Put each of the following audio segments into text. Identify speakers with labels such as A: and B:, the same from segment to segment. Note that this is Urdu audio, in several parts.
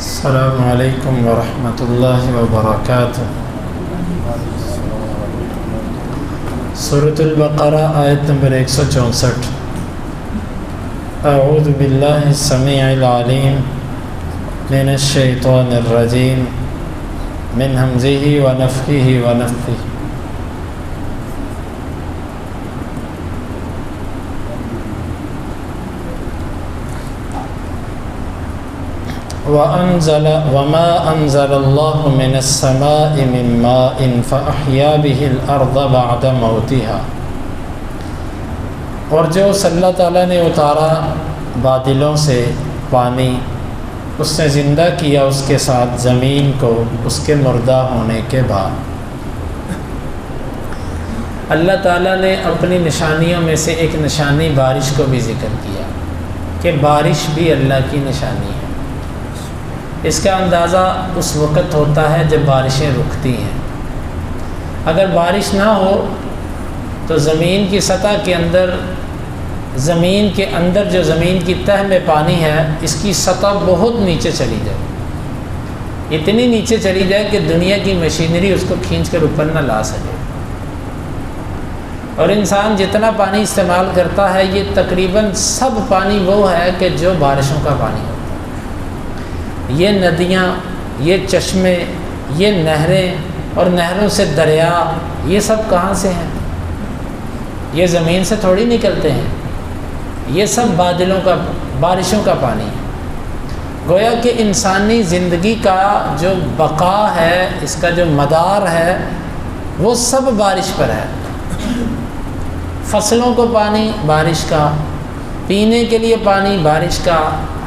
A: السلام علیکم ورحمۃ اللہ وبرکاتہ۔ سورۃ البقرہ آیت نمبر 164۔ اعوذ باللہ السمیع العلیم من الشیطان الرجیم من ہمزہ ونفخہ ونفثہ۔ وَمَا أَنزَلَ اللَّهُ مِنَ السَّمَاءِ مِن مَّاءٍ فَأَحْيَا بِهِ الْأَرْضَ بَعْدَ مَوْتِهَا، اور جو اللہ تعالیٰ نے اتارا بادلوں سے پانی، اس نے زندہ کیا اس کے ساتھ زمین کو اس کے مردہ ہونے کے بعد۔ اللہ تعالیٰ نے اپنی نشانیوں میں سے ایک نشانی بارش کو بھی ذکر کیا کہ بارش بھی اللہ کی نشانی ہے۔ اس کا اندازہ اس وقت ہوتا ہے جب بارشیں رکتی ہیں۔ اگر بارش نہ ہو تو زمین کی سطح کے اندر، زمین کے اندر جو زمین کی تہ میں پانی ہے، اس کی سطح بہت نیچے چلی جائے، اتنی نیچے چلی جائے کہ دنیا کی مشینری اس کو کھینچ کر اوپر نہ لا سکے۔ اور انسان جتنا پانی استعمال کرتا ہے، یہ تقریباً سب پانی وہ ہے کہ جو بارشوں کا پانی ہوتا ہے۔ یہ ندیاں، یہ چشمے، یہ نہریں اور نہروں سے دریا، یہ سب کہاں سے ہیں؟ یہ زمین سے تھوڑی نکلتے ہیں، یہ سب بادلوں کا، بارشوں کا پانی ہے۔ گویا کہ انسانی زندگی کا جو بقا ہے، اس کا جو مدار ہے، وہ سب بارش پر ہے۔ فصلوں کو پانی بارش کا، پینے کے لیے پانی بارش کا،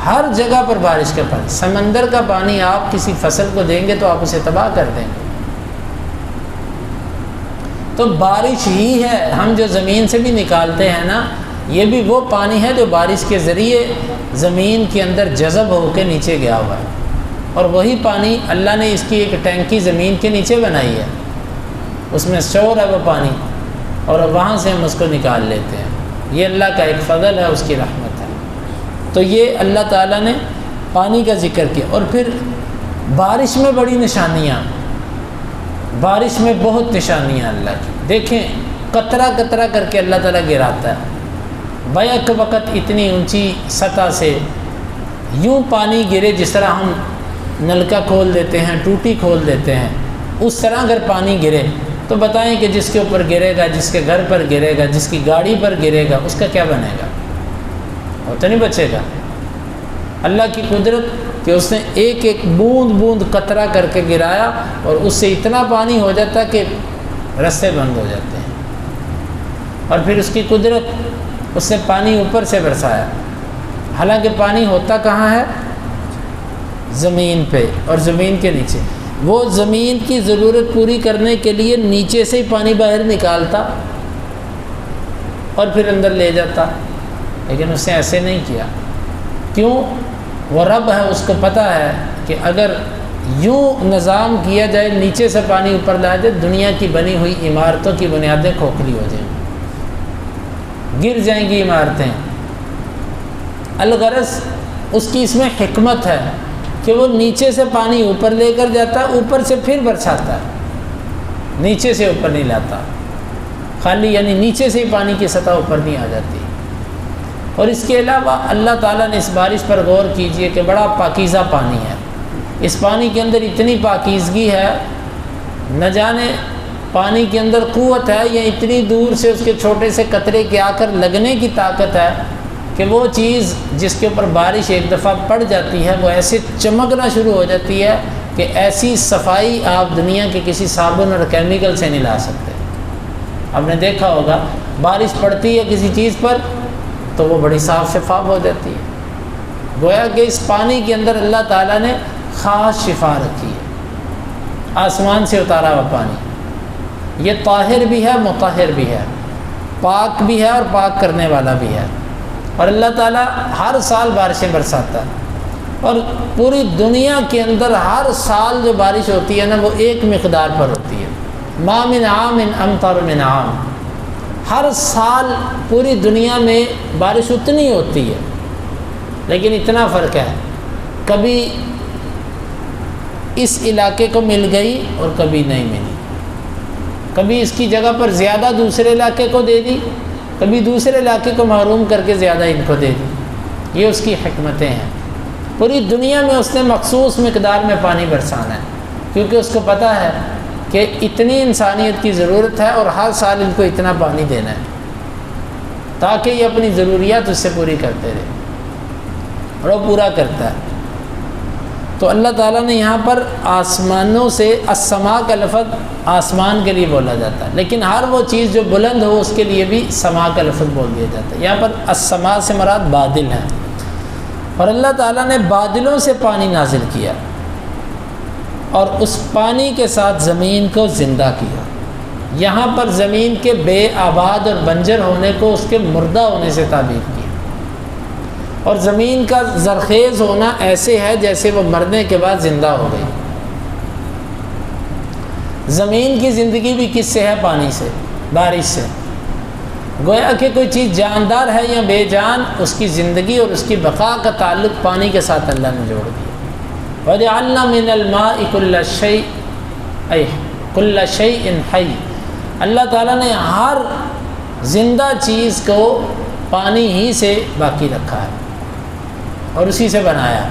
A: ہر جگہ پر بارش کا پانی۔ سمندر کا پانی آپ کسی فصل کو دیں گے تو آپ اسے تباہ کر دیں گے۔ تو بارش ہی ہے، ہم جو زمین سے بھی نکالتے ہیں نا، یہ بھی وہ پانی ہے جو بارش کے ذریعے زمین کے اندر جذب ہو کے نیچے گیا ہوا ہے۔ اور وہی پانی اللہ نے اس کی ایک ٹینکی زمین کے نیچے بنائی ہے، اس میں اسٹور ہے وہ پانی، اور وہاں سے ہم اس کو نکال لیتے ہیں۔ یہ اللہ کا ایک فضل ہے، اس کی رحمت ہے۔ تو یہ اللہ تعالیٰ نے پانی کا ذکر کیا۔ اور پھر بارش میں بڑی نشانیاں، بارش میں بہت نشانیاں اللہ کی۔ دیکھیں، قطرہ قطرہ کر کے اللہ تعالیٰ گراتا ہے، بیک وقت اتنی اونچی سطح سے یوں پانی گرے جس طرح ہم نلکا کھول دیتے ہیں، ٹوٹی کھول دیتے ہیں، اس طرح اگر پانی گرے تو بتائیں کہ جس کے اوپر گرے گا، جس کے گھر پر گرے گا، جس کی گاڑی پر گرے گا، اس کا کیا بنے گا؟ وہ تو نہیں بچے گا۔ اللہ کی قدرت کہ اس نے ایک ایک بوند بوند قطرہ کر کے گرایا، اور اس سے اتنا پانی ہو جاتا کہ رستے بند ہو جاتے ہیں۔ اور پھر اس کی قدرت، اس نے پانی اوپر سے برسایا، حالانکہ پانی ہوتا کہاں ہے؟ زمین پہ اور زمین کے نیچے۔ وہ زمین کی ضرورت پوری کرنے کے لیے نیچے سے ہی پانی باہر نکالتا اور پھر اندر لے جاتا، لیکن اس نے ایسے نہیں کیا۔ کیوں؟ وہ رب ہے، اس کو پتہ ہے کہ اگر یوں نظام کیا جائے، نیچے سے پانی اوپر لایا جائے، دنیا کی بنی ہوئی عمارتوں کی بنیادیں کھوکھلی ہو جائیں، گر جائیں گی عمارتیں۔ الغرض اس کی اس میں حکمت ہے کہ وہ نیچے سے پانی اوپر لے کر جاتا ہے، اوپر سے پھر برساتا ہے، نیچے سے اوپر نہیں لاتا خالی، یعنی نیچے سے ہی پانی کی سطح اوپر نہیں آ جاتی۔ اور اس کے علاوہ اللہ تعالیٰ نے اس بارش پر غور کیجئے کہ بڑا پاکیزہ پانی ہے، اس پانی کے اندر اتنی پاکیزگی ہے، نہ جانے پانی کے اندر قوت ہے یا اتنی دور سے اس کے چھوٹے سے قطرے کے آ کر لگنے کی طاقت ہے کہ وہ چیز جس کے اوپر بارش ایک دفعہ پڑ جاتی ہے، وہ ایسے چمکنا شروع ہو جاتی ہے کہ ایسی صفائی آپ دنیا کے کسی صابن اور کیمیکل سے نہیں لا سکتے۔ آپ نے دیکھا ہوگا بارش پڑتی ہے کسی چیز پر تو وہ بڑی صاف شفاف ہو جاتی ہے۔ گویا کہ اس پانی کے اندر اللہ تعالیٰ نے خاص شفا رکھی ہے، آسمان سے اتارا ہوا پانی۔ یہ طاہر بھی ہے، مطہر بھی ہے، پاک بھی ہے اور پاک کرنے والا بھی ہے۔ اور اللہ تعالیٰ ہر سال بارشیں برساتا ہے، اور پوری دنیا کے اندر ہر سال جو بارش ہوتی ہے نا، وہ ایک مقدار پر ہوتی ہے۔ ما من عام امطر من عام، ہر سال پوری دنیا میں بارش اتنی ہوتی ہے، لیکن اتنا فرق ہے، کبھی اس علاقے کو مل گئی اور کبھی نہیں ملی، کبھی اس کی جگہ پر زیادہ دوسرے علاقے کو دے دی، کبھی دوسرے علاقے کو محروم کر کے زیادہ ان کو دے دی۔ یہ اس کی حکمتیں ہیں۔ پوری دنیا میں اس نے مخصوص مقدار میں پانی برسانا ہے، کیونکہ اس کو پتہ ہے کہ اتنی انسانیت کی ضرورت ہے اور ہر سال ان کو اتنا پانی دینا ہے تاکہ یہ اپنی ضروریات اس سے پوری کرتے رہے، اور وہ پورا کرتا ہے۔ تو اللہ تعالیٰ نے یہاں پر آسمانوں سے، السماء کا لفظ آسمان کے لیے بولا جاتا ہے، لیکن ہر وہ چیز جو بلند ہو اس کے لیے بھی سما کا لفظ بول دیا جاتا ہے۔ یہاں پر السماء سے مراد بادل ہے، اور اللہ تعالیٰ نے بادلوں سے پانی نازل کیا اور اس پانی کے ساتھ زمین کو زندہ کیا۔ یہاں پر زمین کے بے آباد اور بنجر ہونے کو اس کے مردہ ہونے سے تعبیر کیا، اور زمین کا زرخیز ہونا ایسے ہے جیسے وہ مرنے کے بعد زندہ ہو گئی۔ زمین کی زندگی بھی کس سے ہے؟ پانی سے، بارش سے۔ گویا کہ کوئی چیز جاندار ہے یا بے جان، اس کی زندگی اور اس کی بقا کا تعلق پانی کے ساتھ اللہ نے جوڑ دیا۔ وَجَعَلْنَا مِنَ الْمَاءِ كُلَّ شَيْءٍ حَيٍّ، اللہ تعالیٰ نے ہر زندہ چیز کو پانی ہی سے باقی رکھا ہے اور اسی سے بنایا۔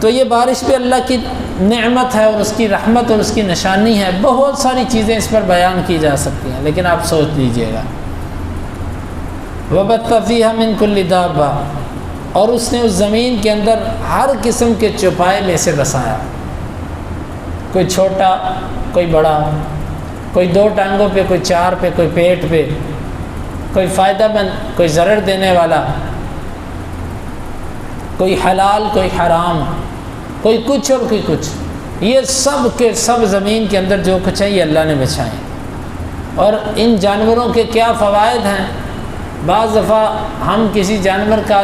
A: تو یہ بارش بھی اللہ کی نعمت ہے اور اس کی رحمت اور اس کی نشانی ہے۔ بہت ساری چیزیں اس پر بیان کی جا سکتی ہیں، لیکن آپ سوچ لیجئے گا۔ وَبَثَّ فِيهَا مِن كُلِّ دَابَّةٍ، اور اس نے اس زمین کے اندر ہر قسم کے چوپائے میں سے بسایا، کوئی چھوٹا کوئی بڑا، کوئی 2 ٹانگوں پہ، کوئی 4 پہ، کوئی پیٹ پہ، کوئی فائدہ مند، کوئی ضرر دینے والا، کوئی حلال کوئی حرام، کوئی کچھ اور کوئی کچھ۔ یہ سب کے سب زمین کے اندر جو کچھ ہے یہ اللہ نے بچھائے۔ اور ان جانوروں کے کیا فوائد ہیں؟ بعض دفعہ ہم کسی جانور کا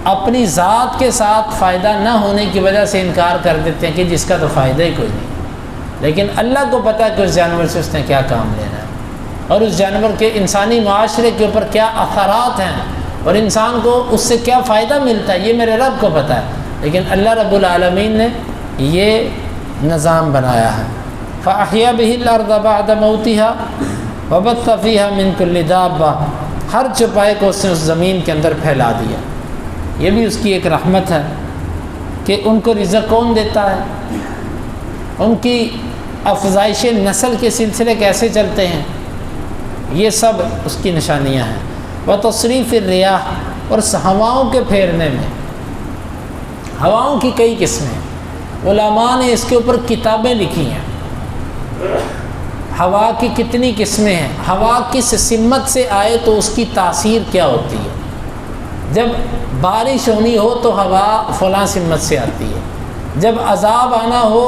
A: اپنی ذات کے ساتھ فائدہ نہ ہونے کی وجہ سے انکار کر دیتے ہیں کہ جس کا تو فائدہ ہی کوئی نہیں، لیکن اللہ کو پتہ ہے کہ اس جانور سے اس نے کیا کام لینا ہے، اور اس جانور کے انسانی معاشرے کے اوپر کیا اثرات ہیں، اور انسان کو اس سے کیا فائدہ ملتا ہے، یہ میرے رب کو پتہ ہے۔ لیکن اللہ رب العالمین نے یہ نظام بنایا ہے۔ فَأَحْيَا بِهِ الْأَرْضَ بَعْدَ مَوْتِهَا وَبَثَّ فِيهَا مِن كُلِّ دَابَّةٍ، ہر چوپائے کو اس نے اس زمین کے اندر پھیلا دیا۔ یہ بھی اس کی ایک رحمت ہے کہ ان کو رزق کون دیتا ہے، ان کی افزائش نسل کے سلسلے کیسے چلتے ہیں، یہ سب اس کی نشانیاں ہیں۔ وتصریف الریاح، اور ہواؤں کے پھیرنے میں، ہواؤں کی کئی قسمیں ہیں، علماء نے اس کے اوپر کتابیں لکھی ہیں۔ ہوا کی کتنی قسمیں ہیں، ہوا کس سمت سے آئے تو اس کی تاثیر کیا ہوتی ہے۔ جب بارش ہونی ہو تو ہوا فلاں سمت سے آتی ہے، جب عذاب آنا ہو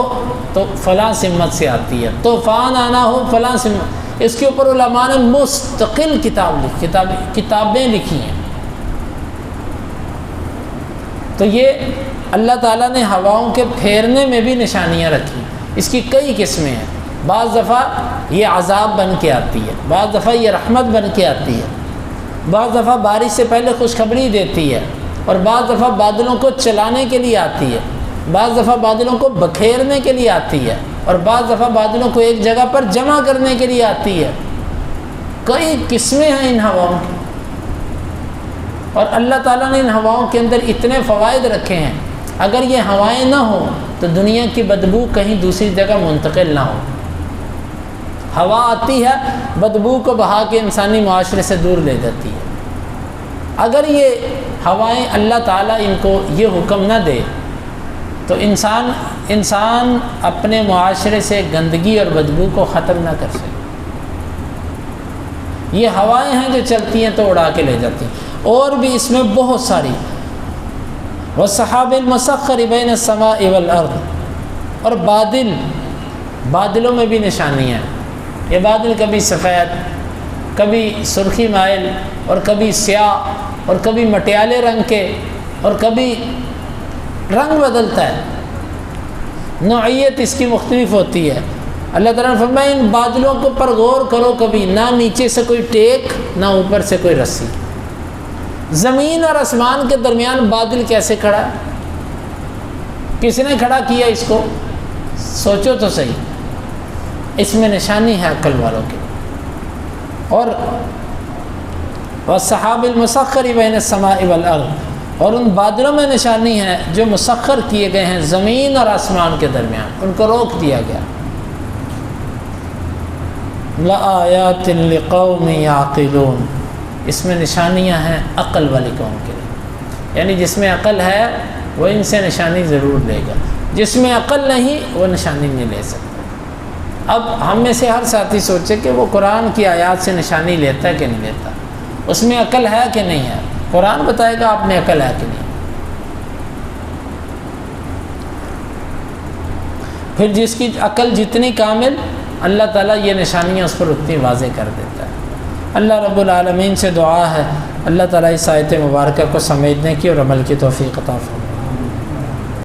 A: تو فلاں سمت سے آتی ہے، طوفان آنا ہو فلاں سمت۔ اس کے اوپر علماء نے مستقل کتابیں لکھی ہیں۔ تو یہ اللہ تعالیٰ نے ہواؤں کے پھیرنے میں بھی نشانیاں رکھی، اس کی کئی قسمیں ہیں۔ بعض دفعہ یہ عذاب بن کے آتی ہے، بعض دفعہ یہ رحمت بن کے آتی ہے، بعض دفعہ بارش سے پہلے خوشخبری دیتی ہے، اور بعض دفعہ بادلوں کو چلانے کے لیے آتی ہے، بعض دفعہ بادلوں کو بکھیرنے کے لیے آتی ہے، اور بعض دفعہ بادلوں کو ایک جگہ پر جمع کرنے کے لیے آتی ہے۔ کئی قسمیں ہیں ان ہواؤں کی، اور اللہ تعالیٰ نے ان ہواؤں کے اندر اتنے فوائد رکھے ہیں۔ اگر یہ ہوائیں نہ ہوں تو دنیا کی بدبو کہیں دوسری جگہ منتقل نہ ہو۔ ہوا آتی ہے، بدبو کو بہا کے انسانی معاشرے سے دور لے جاتی ہے۔ اگر یہ ہوائیں اللہ تعالیٰ ان کو یہ حکم نہ دے تو انسان اپنے معاشرے سے گندگی اور بدبو کو ختم نہ کر سکے۔ یہ ہوائیں ہیں جو چلتی ہیں تو اڑا کے لے جاتی ہیں، اور بھی اس میں بہت ساری۔ وَالسَّحَابِ الْمُسَخَّرِ بَيْنَ السَّمَاءِ وَالْأَرْضِ، اور بادلوں میں بھی نشانیاں ہیں۔ یہ بادل کبھی سفید، کبھی سرخی مائل، اور کبھی سیاہ، اور کبھی مٹیالے رنگ کے، اور کبھی رنگ بدلتا ہے، نوعیت اس کی مختلف ہوتی ہے۔ اللہ تعالیٰ نے فرمایا ان بادلوں کو پر غور کرو، کبھی نہ نیچے سے کوئی ٹیک نہ اوپر سے کوئی رسی۔ زمین اور آسمان کے درمیان بادل کیسے کھڑا ہے؟ کس نے کھڑا کیا اس کو؟ سوچو تو صحیح، اس میں نشانی ہے عقل والوں کی۔ اور والسحاب المسخر بین السماء والارض، اور ان بادلوں میں نشانی ہے جو مسخر کیے گئے ہیں زمین اور آسمان کے درمیان، ان کو روک دیا گیا۔ لآیات لقوم یعقلون، اس میں نشانیاں ہیں عقل والی قوم کے لیے، یعنی جس میں عقل ہے وہ ان سے نشانی ضرور لے گا، جس میں عقل نہیں وہ نشانی نہیں لے سکتا۔ اب ہم میں سے ہر ساتھی سوچے کہ وہ قرآن کی آیات سے نشانی لیتا ہے کہ نہیں لیتا، اس میں عقل ہے کہ نہیں ہے، قرآن بتائے گا آپ نے عقل ہے کہ نہیں۔ پھر جس کی عقل جتنی کامل، اللہ تعالیٰ یہ نشانیاں اس پر اتنی واضح کر دیتا ہے۔ اللہ رب العالمین سے دعا ہے اللہ تعالیٰ اس آیت مبارکہ کو سمجھنے کی اور عمل کی توفیق عطا فرمائے۔